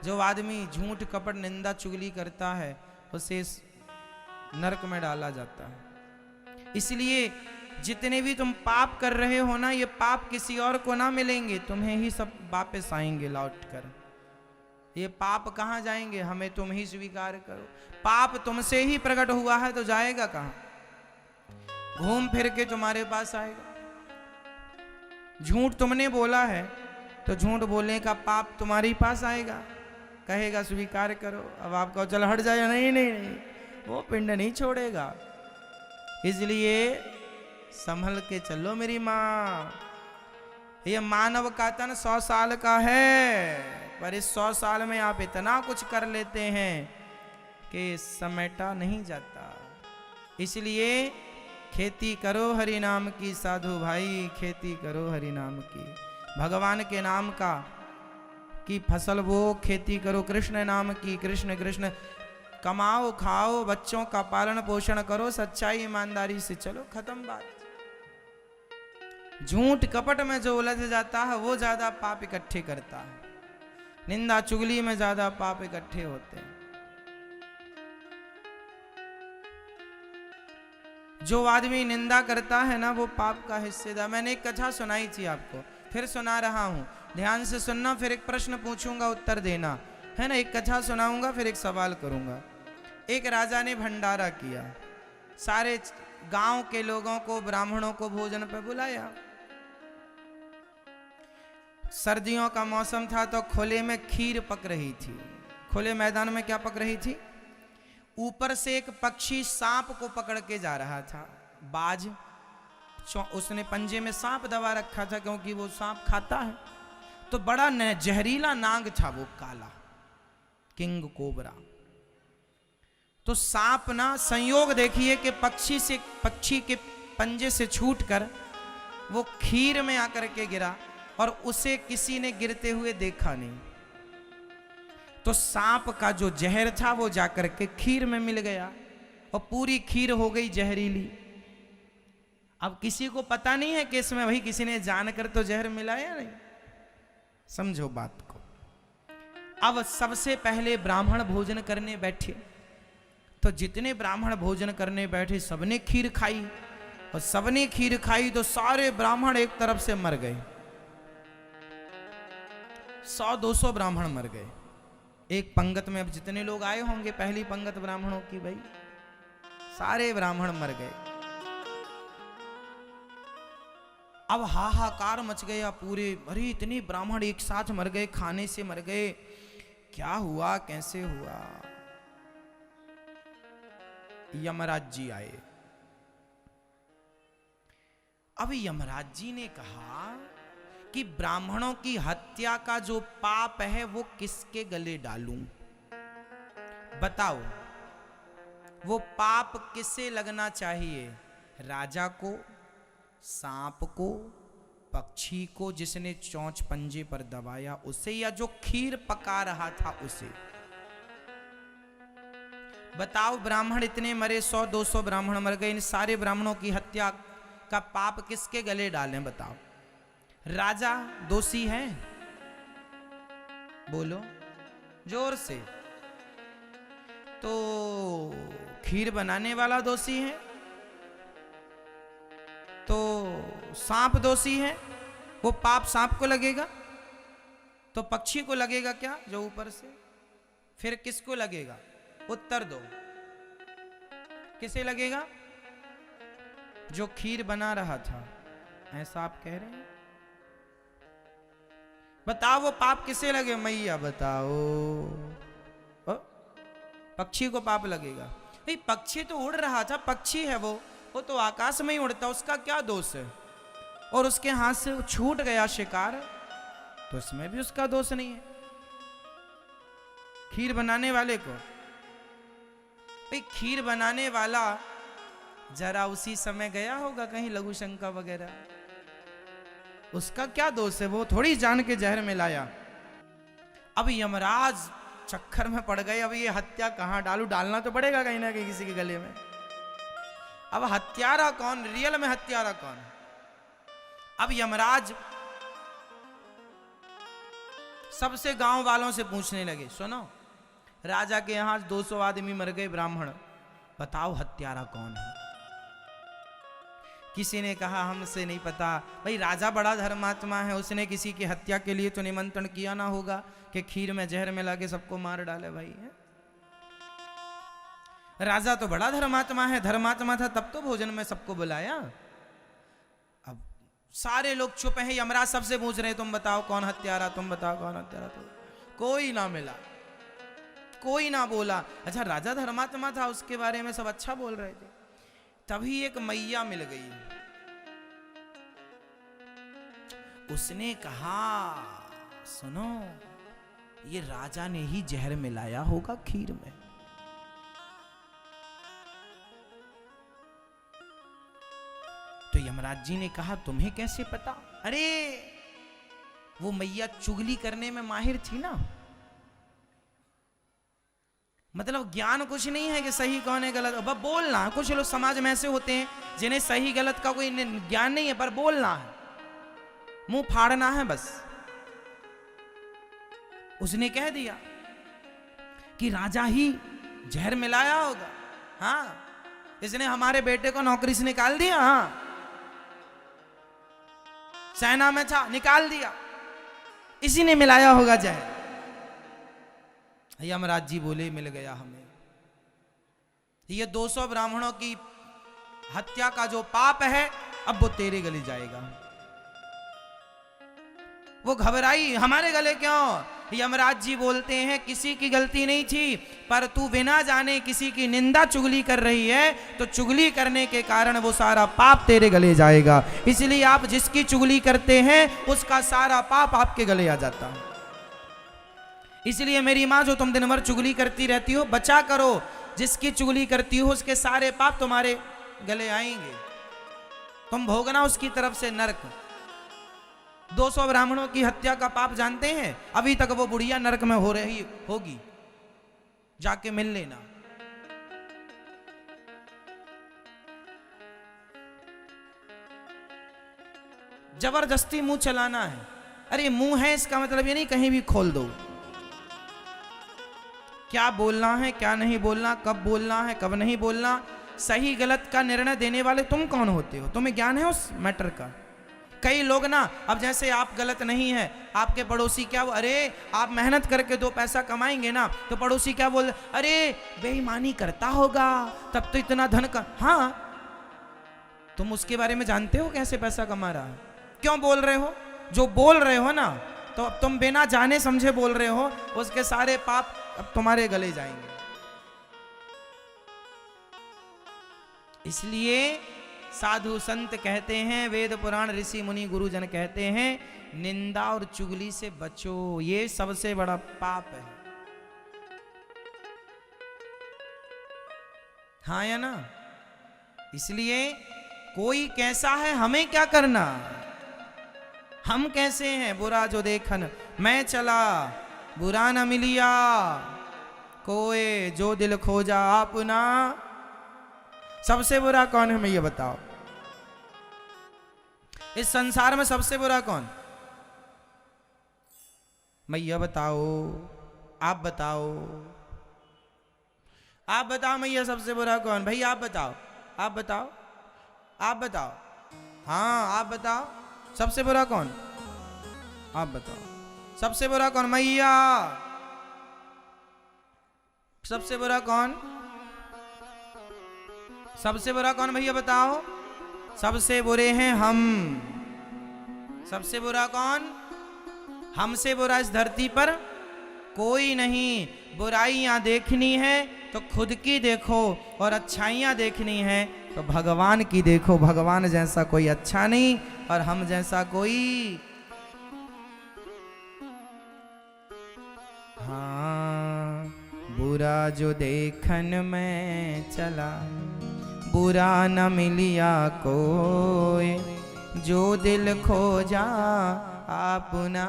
जो आदमी झूठ कपट निंदा चुगली करता है उसे नरक में डाला जाता है। इसलिए जितने भी तुम पाप कर रहे हो ना, ये पाप किसी और को ना मिलेंगे, तुम्हें ही सब वापस आएंगे लौट कर। ये पाप कहाँ जाएंगे, हमें तुम ही स्वीकार करो। पाप तुमसे ही प्रकट हुआ है तो जाएगा कहाँ, घूम फिर के तुम्हारे पास आएगा। झूठ तुमने बोला है तो झूठ बोलने का पाप तुम्हारे पास आएगा, कहेगा स्वीकार करो। अब आप कहो चल हट जाए, नहीं नहीं नहीं, वो पिंड नहीं छोड़ेगा। इसलिए संभल के चलो मेरी माँ। ये मानव का तन 100 साल का है, पर इस 100 साल में आप इतना कुछ कर लेते हैं कि समेटा नहीं जाता। इसलिए खेती करो हरि नाम की साधु भाई, खेती करो हरि नाम की। भगवान के नाम का की फसल वो खेती करो, कृष्ण नाम की, कृष्ण कृष्ण कमाओ खाओ, बच्चों का पालन पोषण करो, सच्चाई ईमानदारी से चलो, खत्म बात। झूठ कपट में जो उलझ जाता है वो ज्यादा पाप इकट्ठे करता है, निंदा चुगली में ज्यादा पाप इकट्ठे होते हैं। जो आदमी निंदा करता है ना वो पाप का हिस्सेदार। मैंने एक कथा सुनाई थी आपको, फिर सुना रहा हूं, ध्यान से सुनना, फिर एक प्रश्न पूछूंगा उत्तर देना है ना। एक कथा सुनाऊंगा फिर एक सवाल करूंगा। एक राजा ने भंडारा किया, सारे गांव के लोगों को, ब्राह्मणों को भोजन पे बुलाया। सर्दियों का मौसम था तो खुले में खीर पक रही थी। खुले मैदान में क्या पक रही थी? ऊपर से एक पक्षी सांप को पकड़ के जा रहा था, बाज। उसने पंजे में सांप दबा रखा था क्योंकि वो सांप खाता है। तो बड़ा जहरीला नाग था वो, काला किंग कोबरा। तो सांप ना, संयोग देखिए कि पक्षी के पंजे से छूटकर वो खीर में आकर के गिरा और उसे किसी ने गिरते हुए देखा नहीं। तो सांप का जो जहर था वो जाकर के खीर में मिल गया और पूरी खीर हो गई जहरीली। अब किसी को पता नहीं है कि इसमें भाई किसी ने जानकर तो जहर मिलाया नहीं। समझो बात को। अब सबसे पहले ब्राह्मण भोजन करने बैठे, तो जितने ब्राह्मण भोजन करने बैठे सबने खीर खाई, और सबने खीर खाई तो सारे ब्राह्मण एक तरफ से मर गए। 100-200 ब्राह्मण मर गए एक पंगत में। अब जितने लोग आए होंगे पहली पंगत ब्राह्मणों की, भाई सारे ब्राह्मण मर गए। अब हाहाकार मच गया पूरे, अरे इतने ब्राह्मण एक साथ मर गए, खाने से मर गए, क्या हुआ, कैसे हुआ? यमराज जी आए। अब यमराज जी ने कहा कि ब्राह्मणों की हत्या का जो पाप है वो किसके गले डालूं? बताओ, वो पाप किसे लगना चाहिए? राजा को, सांप को, पक्षी को जिसने चोंच पंजे पर दबाया उसे, या जो खीर पका रहा था उसे? बताओ, ब्राह्मण इतने मरे, 100-200 ब्राह्मण मर गए, इन सारे ब्राह्मणों की हत्या का पाप किसके गले डालें? बताओ। राजा दोषी है? बोलो जोर से। तो खीर बनाने वाला दोषी है? तो सांप दोषी है, वो पाप सांप को लगेगा? तो पक्षी को लगेगा क्या जो ऊपर से? फिर किसको लगेगा? उत्तर दो, किसे लगेगा? जो खीर बना रहा था, ऐसा आप कह रहे हैं? बताओ वो पाप किसे लगे? मैया बताओ। पक्षी को पाप लगेगा? भाई पक्षी तो उड़ रहा था, पक्षी है वो तो आकाश में ही उड़ता, उसका क्या दोष है? और उसके हाथ से छूट गया शिकार, तो इसमें भी उसका दोष नहीं है। खीर बनाने वाले को, भाई खीर बनाने वाला जरा उसी समय गया होगा कहीं लघु शंका वगैरह, उसका क्या दोष है? वो थोड़ी जान के जहर मिलाया। अब यमराज चक्कर में पड़ गए, अब ये हत्या कहां डालूं? डालना तो पड़ेगा कहीं ना कहीं किसी के गले में। अब हत्यारा कौन, रियल में हत्यारा कौन? अब यमराज सबसे गांव वालों से पूछने लगे, सुनो राजा के यहां 200 आदमी मर गए ब्राह्मण, बताओ हत्यारा कौन है। किसी ने कहा हमसे नहीं पता। भाई राजा बड़ा धर्मात्मा है, उसने किसी की हत्या के लिए तो निमंत्रण किया ना होगा कि खीर में जहर मिला के सबको मार डाले। भाई है? राजा तो बड़ा धर्मात्मा है, धर्मात्मा था तब तो भोजन में सबको बुलाया। अब सारे लोग चुप हैं, यमराज सबसे पूछ रहे तुम बताओ कौन हत्यारा, तुम बताओ कौन हत्यारा। तो कोई ना मिला, कोई ना बोला। अच्छा राजा धर्मात्मा था, उसके बारे में सब अच्छा बोल रहे थे। तभी एक मैया मिल गई, उसने कहा सुनो ये राजा ने ही जहर मिलाया होगा खीर में। तो यमराज जी ने कहा तुम्हें कैसे पता? अरे वो मैया चुगली करने में माहिर थी ना, मतलब ज्ञान कुछ नहीं है कि सही कौन है गलत, बस बोलना। कुछ लोग समाज में ऐसे होते हैं जिन्हें सही गलत का कोई ज्ञान नहीं है, पर बोलना है, मुंह फाड़ना है बस। उसने कह दिया कि राजा ही जहर मिलाया होगा। हाँ इसने हमारे बेटे को नौकरी से निकाल दिया, हाँ सेना में था निकाल दिया, इसी ने मिलाया होगा जहर। यमराज जी बोले मिल गया हमें, ये 200 ब्राह्मणों की हत्या का जो पाप है अब वो तेरे गले जाएगा। वो घबराई, हमारे गले क्यों? यमराज जी बोलते हैं किसी की गलती नहीं थी, पर तू बिना जाने किसी की निंदा चुगली कर रही है, तो चुगली करने के कारण वो सारा पाप तेरे गले जाएगा। इसलिए आप जिसकी चुगली करते हैं उसका सारा पाप आपके गले आ जाता है। इसलिए मेरी माँ जो तुम दिन भर चुगली करती रहती हो बचा करो, जिसकी चुगली करती हो उसके सारे पाप तुम्हारे गले आएंगे, तुम भोगना उसकी तरफ से नरक। 200 ब्राह्मणों की हत्या का पाप जानते हैं? अभी तक वो बुढ़िया नरक में हो रही होगी, जाके मिल लेना। जबरदस्ती मुंह चलाना है। अरे मुंह है इसका मतलब ये नहीं कहीं भी खोल दो। क्या बोलना है क्या नहीं बोलना, कब बोलना है कब नहीं बोलना, सही गलत का निर्णय देने वाले तुम कौन होते हो? तुम्हें ज्ञान है उस मैटर का? कई लोग ना, अब जैसे आप गलत नहीं है, आपके पड़ोसी क्या, अरे आप मेहनत करके 2 पैसा कमाएंगे ना, तो पड़ोसी क्या बोल, अरे बेईमानी करता होगा तब तो इतना धन का। हाँ तुम उसके बारे में जानते हो कैसे पैसा कमा रहा है? क्यों बोल रहे हो? जो बोल रहे हो ना, तो अब तुम बिना जाने समझे बोल रहे हो, उसके सारे पाप अब तुम्हारे गले जाएंगे। इसलिए साधु संत कहते हैं, वेद पुराण ऋषि मुनि गुरुजन कहते हैं, निंदा और चुगली से बचो, ये सबसे बड़ा पाप है। हाँ या ना? इसलिए कोई कैसा है हमें क्या करना, हम कैसे हैं, बुरा जो देखन मैं चला बुरा न मिलिया, कोई जो दिल खोजा अपना। सबसे बुरा कौन है, मैं ये बताओ? इस संसार में सबसे बुरा कौन? मैं ये बताओ, आप बताओ, आप बताओ मैया सबसे बुरा कौन? भाई आप बताओ, आप बताओ, आप बताओ, हाँ आप बताओ सबसे बुरा कौन? आप बताओ सबसे बुरा कौन? मैया सबसे बुरा कौन? सबसे बुरा कौन भैया बताओ? सबसे बुरे हैं हम। सबसे बुरा कौन? हमसे बुरा इस धरती पर कोई नहीं। बुराइयां देखनी है तो खुद की देखो, और अच्छाइयां देखनी है तो भगवान की देखो। भगवान जैसा कोई अच्छा नहीं और हम जैसा कोई। हाँ बुरा जो देखन में चला, बुरा न मिलिया कोई, जो दिल खोजा अपना,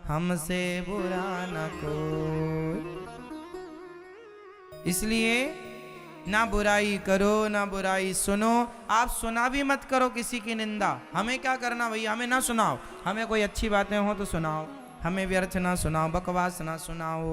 हमसे बुरा न कोई। इसलिए ना बुराई करो ना बुराई सुनो। आप सुना भी मत करो किसी की निंदा। हमें क्या करना भैया, हमें ना सुनाओ। हमें कोई अच्छी बातें हो तो सुनाओ, हमें व्यर्थ ना सुनाओ, बकवास ना सुनाओ।